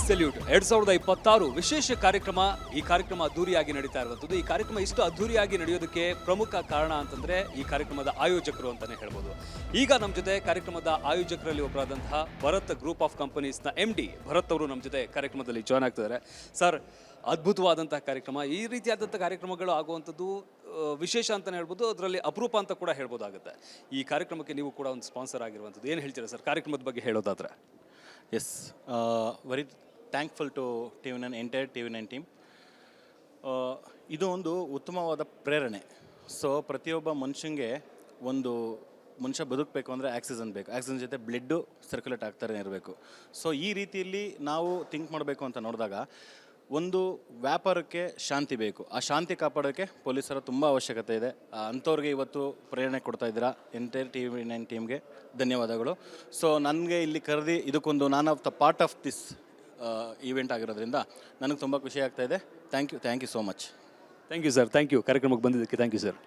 Salute 2026 ವಿಶೇಷ ಕಾರ್ಯಕ್ರಮ. ಈ ಕಾರ್ಯಕ್ರಮ ಅದ್ದೂರಿಯಾಗಿ ನಡೀತಾ ಇರುವಂಥದ್ದು. ಈ ಕಾರ್ಯಕ್ರಮ ಇಷ್ಟು ಅದ್ದೂರಿಯಾಗಿ ನಡೆಯೋದಕ್ಕೆ ಪ್ರಮುಖ ಕಾರಣ ಅಂತಂದ್ರೆ ಈ ಕಾರ್ಯಕ್ರಮದ ಆಯೋಜಕರು ಅಂತಾನೆ ಹೇಳ್ಬೋದು. ಈಗ ನಮ್ಮ ಜೊತೆ ಕಾರ್ಯಕ್ರಮದ ಆಯೋಜಕರಲ್ಲಿ ಒಬ್ಬರಾದಂತಹ ಭರತ್ ಗ್ರೂಪ್ ಆಫ್ ಕಂಪನೀಸ್ನ MD ಭರತ್ ಅವರು ನಮ್ಮ ಜೊತೆ ಕಾರ್ಯಕ್ರಮದಲ್ಲಿ ಜಾಯ್ನ್ ಆಗ್ತಿದ್ದಾರೆ. ಸರ್, ಅದ್ಭುತವಾದಂತಹ ಕಾರ್ಯಕ್ರಮ. ಈ ರೀತಿಯಾದಂಥ ಕಾರ್ಯಕ್ರಮಗಳು ಆಗುವಂಥದ್ದು ವಿಶೇಷ ಅಂತಲೇ ಹೇಳ್ಬೋದು, ಅದರಲ್ಲಿ ಅಪರೂಪ ಅಂತ ಕೂಡ ಹೇಳ್ಬೋದಾಗುತ್ತೆ. ಈ ಕಾರ್ಯಕ್ರಮಕ್ಕೆ ನೀವು ಕೂಡ ಒಂದು ಸ್ಪಾನ್ಸರ್ ಆಗಿರುವಂಥದ್ದು. ಏನು ಹೇಳ್ತೀರಾ ಸರ್ ಕಾರ್ಯಕ್ರಮದ ಬಗ್ಗೆ ಹೇಳೋದಾದ್ರೆ? Yes, very thankful to TV9 entire TV9 team. ಇದು ಒಂದು ಉತ್ತಮವಾದ ಪ್ರೇರಣೆ. ಸೊ ಪ್ರತಿಯೊಬ್ಬ ಮನುಷ್ಯಂಗೆ ಒಂದು ಮನುಷ್ಯ ಬದುಕಬೇಕು ಅಂದರೆ ಆಕ್ಸಿಜನ್ ಬೇಕು. ಆಕ್ಸಿಜನ್ ಜೊತೆ ಬ್ಲಡ್ಡು ಸರ್ಕ್ಯುಲೇಟ್ ಆಗ್ತಾನೆ ಇರಬೇಕು. ಸೊ ಈ ರೀತಿಯಲ್ಲಿ ನಾವು ಥಿಂಕ್ ಮಾಡಬೇಕು ಅಂತ ನೋಡಿದಾಗ ಒಂದು ವ್ಯಾಪಾರಕ್ಕೆ ಶಾಂತಿ ಬೇಕು. ಆ ಶಾಂತಿ ಕಾಪಾಡೋಕ್ಕೆ ಪೊಲೀಸರ ತುಂಬ ಅವಶ್ಯಕತೆ ಇದೆ. ಅಂಥವ್ರಿಗೆ ಇವತ್ತು ಪ್ರೇರಣೆ ಕೊಡ್ತಾ ಇದ್ದೀರಾ. ಎಂಟೈರ್ TV9 ಟೀಮ್ಗೆ ಧನ್ಯವಾದಗಳು. ಸೊ ನನಗೆ ಇಲ್ಲಿ ಕರೆದಿ ಇದಕ್ಕೊಂದು ನಾನು of the part of this event ಆಗಿರೋದ್ರಿಂದ ನನಗೆ ತುಂಬ ಖುಷಿ ಆಗ್ತಾ ಇದೆ. Thank you so much. Thank you sir, thank you. ಕಾರ್ಯಕ್ರಮಕ್ಕೆ ಬಂದಿದ್ದಕ್ಕೆ ಥ್ಯಾಂಕ್ ಯು ಸರ್.